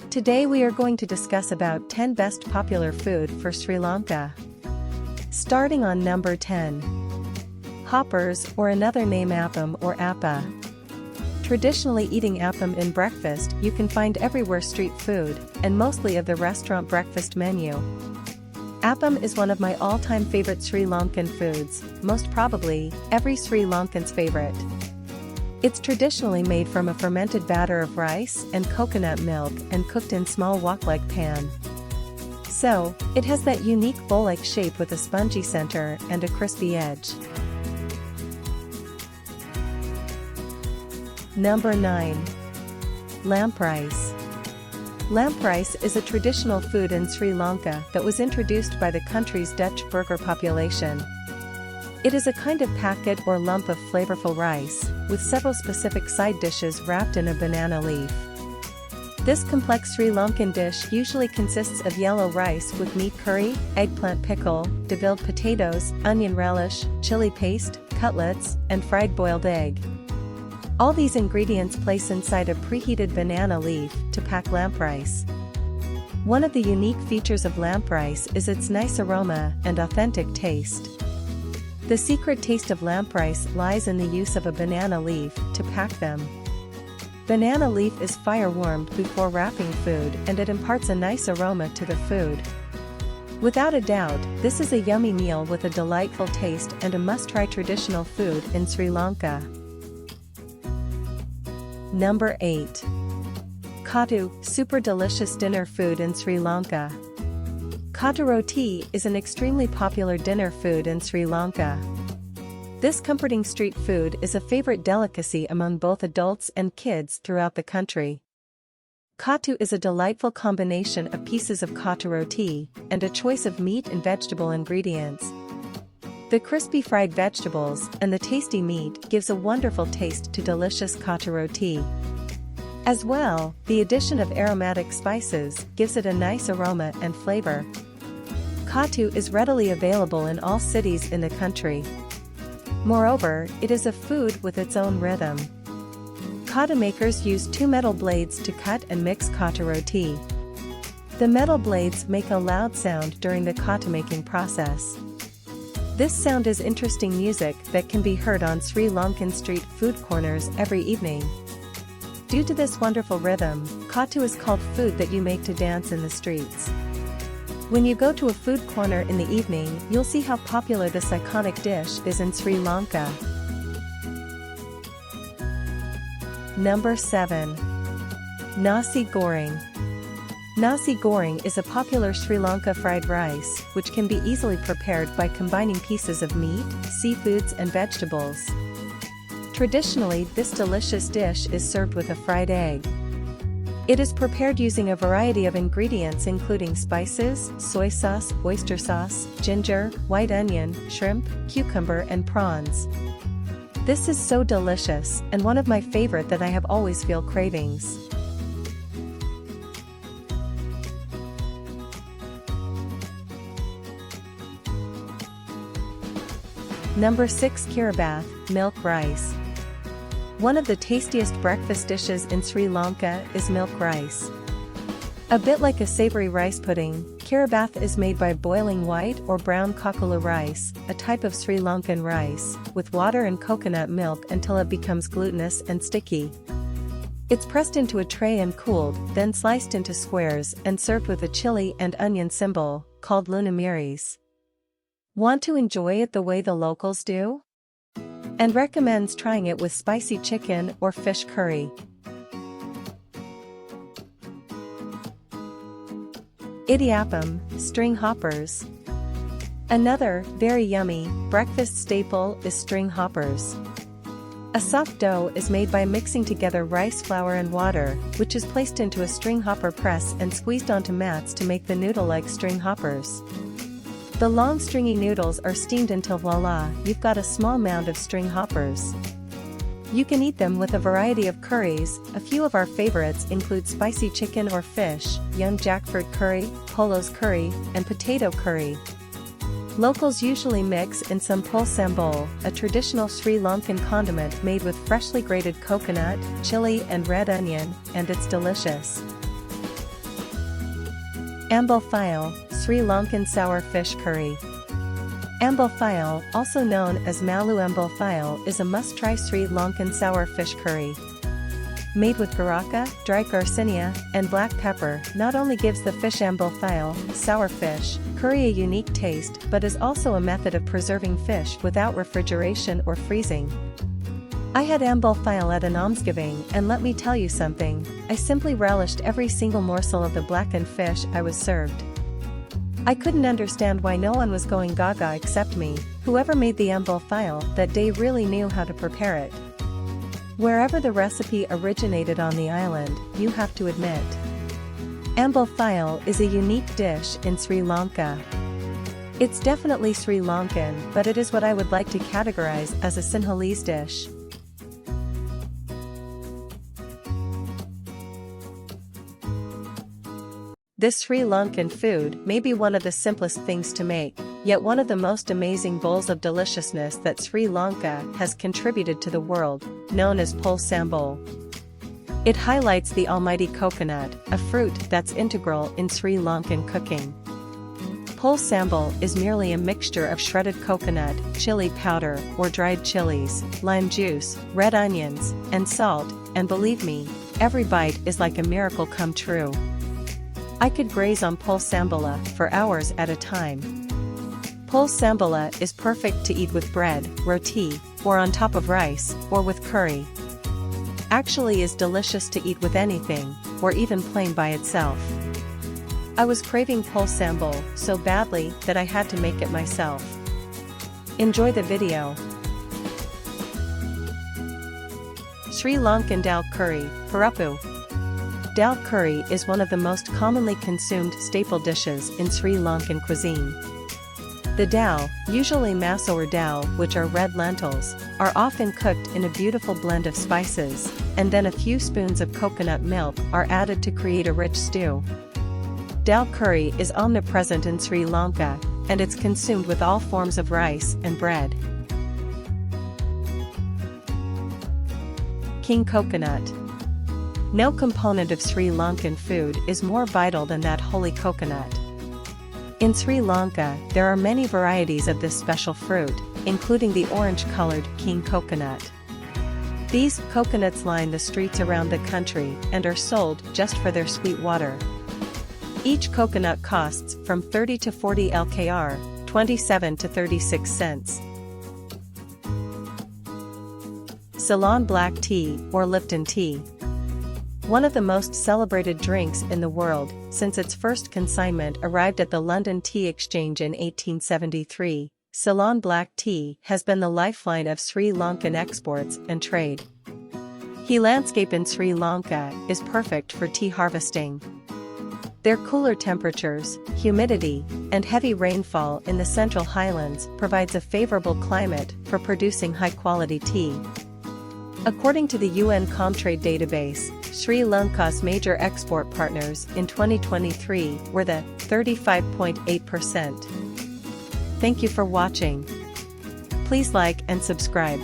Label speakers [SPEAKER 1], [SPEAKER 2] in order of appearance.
[SPEAKER 1] Today we are going to discuss about 10 best popular food for Sri Lanka. Starting on number 10. Hoppers, or another name appam or appa. Traditionally eating appam in breakfast, you can find everywhere street food, and mostly of the restaurant breakfast menu. Appam is one of my all-time favorite Sri Lankan foods, most probably, every Sri Lankan's favorite. It's traditionally made from a fermented batter of rice and coconut milk and cooked in small wok-like pan. So, it has that unique bowl-like shape with a spongy center and a crispy edge. Number 9. Lamprice. Lamprice is a traditional food in Sri Lanka that was introduced by the country's Dutch burgher population. It is a kind of packet or lump of flavorful rice, with several specific side dishes wrapped in a banana leaf. This complex Sri Lankan dish usually consists of yellow rice with meat curry, eggplant pickle, debilled potatoes, onion relish, chili paste, cutlets, and fried boiled egg. All these ingredients place inside a preheated banana leaf to pack lamprice. One of the unique features of lamprice is its nice aroma and authentic taste. The secret taste of lamprice lies in the use of a banana leaf to pack them. Banana leaf is fire-warmed before wrapping food and it imparts a nice aroma to the food. Without a doubt, this is a yummy meal with a delightful taste and a must-try traditional food in Sri Lanka. Number 8. Kattu, super delicious dinner food in Sri Lanka. Kattu roti is an extremely popular dinner food in Sri Lanka. This comforting street food is a favorite delicacy among both adults and kids throughout the country. Kattu is a delightful combination of pieces of kattu roti and a choice of meat and vegetable ingredients. The crispy fried vegetables and the tasty meat gives a wonderful taste to delicious kattu roti. As well, the addition of aromatic spices gives it a nice aroma and flavor. Kattu is readily available in all cities in the country. Moreover, it is a food with its own rhythm. Kattu makers use two metal blades to cut and mix kattu roti. The metal blades make a loud sound during the kattu making process. This sound is interesting music that can be heard on Sri Lankan street food corners every evening. Due to this wonderful rhythm, kattu is called food that you make to dance in the streets. When you go to a food corner in the evening, you'll see how popular this iconic dish is in Sri Lanka. Number 7. Nasi goreng. Nasi goreng is a popular Sri Lanka fried rice, which can be easily prepared by combining pieces of meat, seafoods and vegetables. Traditionally, this delicious dish is served with a fried egg. It is prepared using a variety of ingredients including spices, soy sauce, oyster sauce, ginger, white onion, shrimp, cucumber and prawns. This is so delicious, and one of my favorite that I have always feel cravings. Number 6. Kiribath, milk rice. One of the tastiest breakfast dishes in Sri Lanka is milk rice. A bit like a savory rice pudding, kiribath is made by boiling white or brown kakulu rice, a type of Sri Lankan rice, with water and coconut milk until it becomes glutinous and sticky. It's pressed into a tray and cooled, then sliced into squares and served with a chili and onion symbol, called lunamiris. Want to enjoy it the way the locals do? And recommends trying it with spicy chicken or fish curry. Idiyappam, string hoppers. Another, very yummy, breakfast staple is string hoppers. A soft dough is made by mixing together rice flour and water, which is placed into a string hopper press and squeezed onto mats to make the noodle-like string hoppers. The long stringy noodles are steamed until voila, you've got a small mound of string hoppers. You can eat them with a variety of curries. A few of our favorites include spicy chicken or fish, young jackfruit curry, polo's curry, and potato curry. Locals usually mix in some pol sambol, a traditional Sri Lankan condiment made with freshly grated coconut, chili and red onion, and it's delicious. Ambophile, Sri Lankan sour fish curry. Ambophile, also known as Malu ambophile, is a must-try Sri Lankan sour fish curry. Made with garaka, dry garcinia, and black pepper, not only gives the fish ambophile, sour fish, curry a unique taste but is also a method of preserving fish without refrigeration or freezing. I had ambophile at an almsgiving and let me tell you something, I simply relished every single morsel of the blackened fish I was served. I couldn't understand why no one was going gaga except me. Whoever made the ambophile that day really knew how to prepare it. Wherever the recipe originated on the island, you have to admit. Ambophile is a unique dish in Sri Lanka. It's definitely Sri Lankan, but it is what I would like to categorize as a Sinhalese dish. This Sri Lankan food may be one of the simplest things to make, yet one of the most amazing bowls of deliciousness that Sri Lanka has contributed to the world, known as pol sambol. It highlights the almighty coconut, a fruit that's integral in Sri Lankan cooking. Pol sambol is merely a mixture of shredded coconut, chili powder or dried chilies, lime juice, red onions, and salt, and believe me, every bite is like a miracle come true. I could graze on pol sambola for hours at a time. Pol sambola is perfect to eat with bread, roti, or on top of rice, or with curry. Actually is delicious to eat with anything, or even plain by itself. I was craving pol sambol so badly that I had to make it myself. Enjoy the video. Sri Lankan dal curry, Parapu. Dal curry is one of the most commonly consumed staple dishes in Sri Lankan cuisine. The dal, usually maso or dal, which are red lentils, are often cooked in a beautiful blend of spices, and then a few spoons of coconut milk are added to create a rich stew. Dal curry is omnipresent in Sri Lanka, and it's consumed with all forms of rice and bread. King coconut. No component of Sri Lankan food is more vital than that holy coconut. In Sri Lanka, there are many varieties of this special fruit, including the orange-colored king coconut. These coconuts line the streets around the country and are sold just for their sweet water. Each coconut costs from 30 to 40 LKR, 27 to 36 cents. Ceylon black tea or Lipton tea. One of the most celebrated drinks in the world, since its first consignment arrived at the London Tea Exchange in 1873, Ceylon black tea has been the lifeline of Sri Lankan exports and trade. The landscape in Sri Lanka is perfect for tea harvesting. Their cooler temperatures, humidity, and heavy rainfall in the Central Highlands provides a favorable climate for producing high-quality tea. According to the UN Comtrade database, Sri Lanka's major export partners in 2023 were the 35.8%. Thank you for watching. Please like and subscribe.